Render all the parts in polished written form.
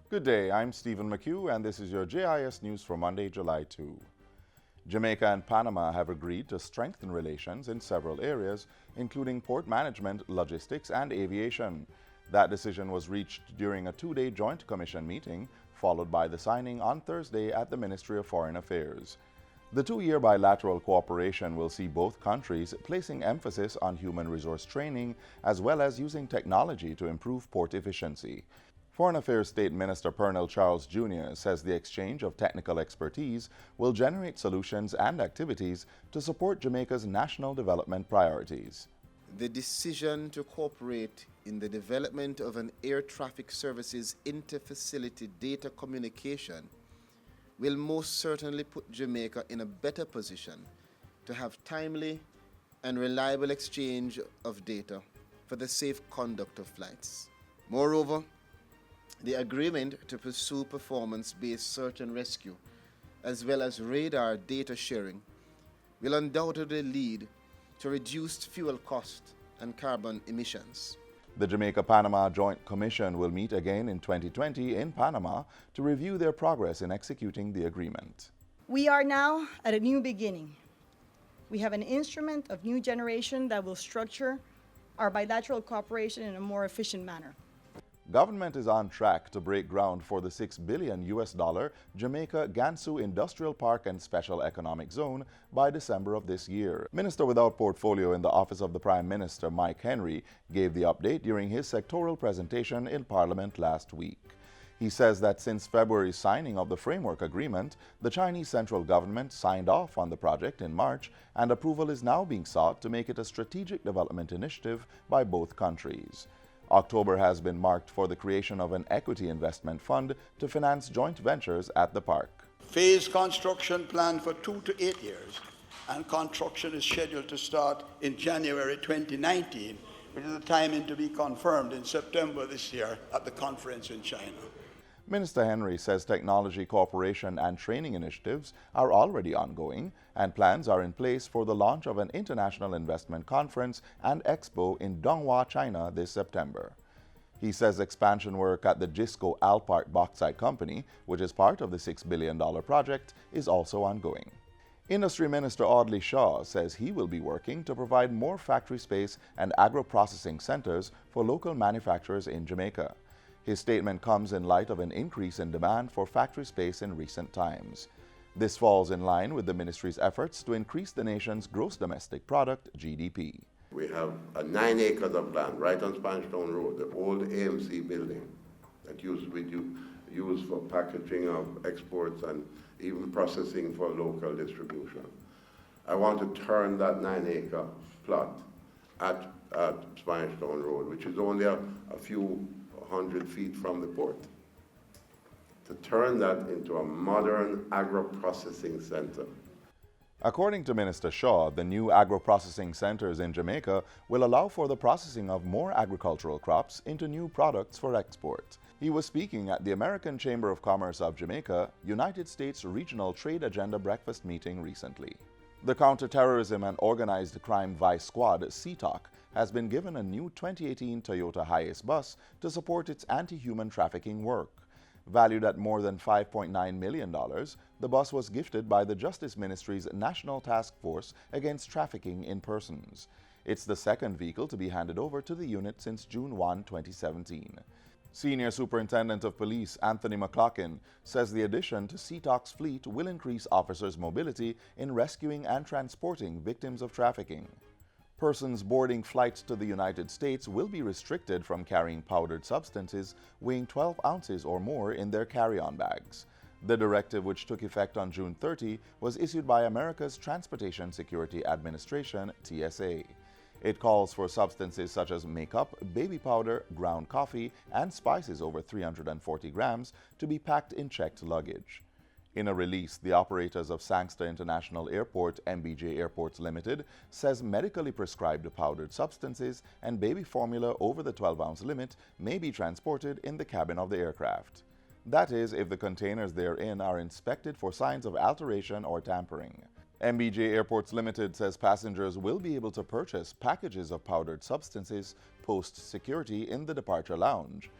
Good day, I'm Stephen McHugh, and this is your JIS news for Monday, July 2. Jamaica and Panama have agreed to strengthen relations in several areas, including port management, logistics, and aviation. That decision was reached during a two-day joint commission meeting, followed by the signing on Thursday at the Ministry of Foreign Affairs. The two-year bilateral cooperation will see both countries placing emphasis on human resource training as well as using technology to improve port efficiency. Foreign Affairs State Minister Pernell Charles Jr. says the exchange of technical expertise will generate solutions and activities to support Jamaica's national development priorities. The decision to cooperate in the development of an air traffic services inter-facility data communication will most certainly put Jamaica in a better position to have timely and reliable exchange of data for the safe conduct of flights. Moreover, the agreement to pursue performance-based search and rescue, as well as radar data sharing, will undoubtedly lead to reduced fuel costs and carbon emissions. The Jamaica-Panama Joint Commission will meet again in 2020 in Panama to review their progress in executing the agreement. We are now at a new beginning. We have an instrument of new generation that will structure our bilateral cooperation in a more efficient manner. Government is on track to break ground for the $6 billion Jamaica Gansu Industrial Park and Special Economic Zone by December of this year. Minister without portfolio in the Office of the Prime Minister, Mike Henry, gave the update during his sectoral presentation in Parliament last week. He says that since February's signing of the framework agreement, the Chinese central government signed off on the project in March, and approval is now being sought to make it a strategic development initiative by both countries. October has been marked for the creation of an equity investment fund to finance joint ventures at the park. Phase construction planned for 2 to 8 years, and construction is scheduled to start in January 2019, which is the timing to be confirmed in September this year at the conference in China. Minister Henry says technology cooperation and training initiatives are already ongoing, and plans are in place for the launch of an international investment conference and expo in Donghua, China this September. He says expansion work at the JISCO Alpark Bauxite Company, which is part of the $6 billion project, is also ongoing. Industry Minister Audley Shaw says he will be working to provide more factory space and agro-processing centers for local manufacturers in Jamaica. His statement comes in light of an increase in demand for factory space in recent times. This falls in line with the ministry's efforts to increase the nation's gross domestic product, GDP. We have 9 acres of land right on Spanish Town Road, the old AMC building that used to be used for packaging of exports and even processing for local distribution. I want to turn that 9-acre plot at Spanish Town Road, which is only a few 100 feet from the port, to turn that into a modern agro-processing center. According to Minister Shaw, the new agro-processing centers in Jamaica will allow for the processing of more agricultural crops into new products for export. He was speaking at the American Chamber of Commerce of Jamaica, United States Regional Trade Agenda Breakfast meeting recently. The Counterterrorism and Organized Crime Vice Squad, CTOC, has been given a new 2018 Toyota Hiace bus to support its anti-human trafficking work. Valued at more than $5.9 million, the bus was gifted by the Justice Ministry's National Task Force Against Trafficking in Persons. It's the second vehicle to be handed over to the unit since June 1, 2017. Senior Superintendent of Police Anthony McLaughlin says the addition to CTOC's fleet will increase officers' mobility in rescuing and transporting victims of trafficking. Persons boarding flights to the United States will be restricted from carrying powdered substances weighing 12 ounces or more in their carry-on bags. The directive, which took effect on June 30, was issued by America's Transportation Security Administration, TSA. It calls for substances such as makeup, baby powder, ground coffee, and spices over 340 grams to be packed in checked luggage. In a release, the operators of Sangster International Airport, MBJ Airports Limited, says medically prescribed powdered substances and baby formula over the 12-ounce limit may be transported in the cabin of the aircraft. That is, if the containers therein are inspected for signs of alteration or tampering. MBJ Airports Limited says passengers will be able to purchase packages of powdered substances post-security in the departure lounge.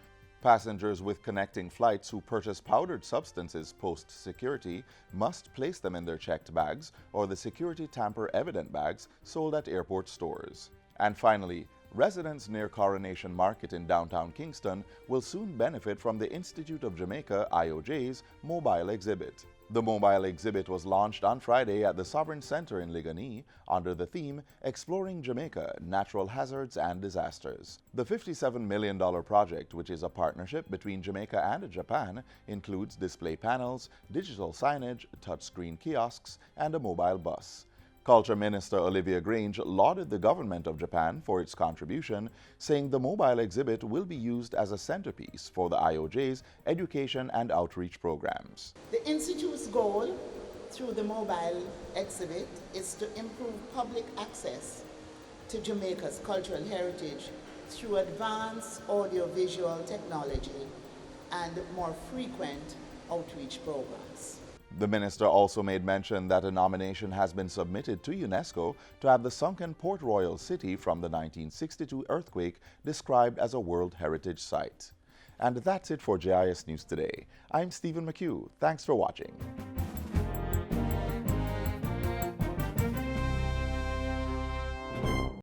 Passengers with connecting flights who purchase powdered substances post-security must place them in their checked bags or the security tamper-evident bags sold at airport stores. And finally, residents near Coronation Market in downtown Kingston will soon benefit from the Institute of Jamaica (IOJ's) mobile exhibit. The mobile exhibit was launched on Friday at the Sovereign Center in Ligonier under the theme Exploring Jamaica, Natural Hazards and Disasters. The $57 million project, which is a partnership between Jamaica and Japan, includes display panels, digital signage, touchscreen kiosks, and a mobile bus. Culture Minister Olivia Grange lauded the government of Japan for its contribution, saying the mobile exhibit will be used as a centerpiece for the IOJ's education and outreach programs. The Institute's goal through the mobile exhibit is to improve public access to Jamaica's cultural heritage through advanced audiovisual technology and more frequent outreach programs. The minister also made mention that a nomination has been submitted to UNESCO to have the sunken Port Royal City from the 1962 earthquake described as a World Heritage Site. And that's it for JIS News Today. I'm Stephen McHugh. Thanks for watching.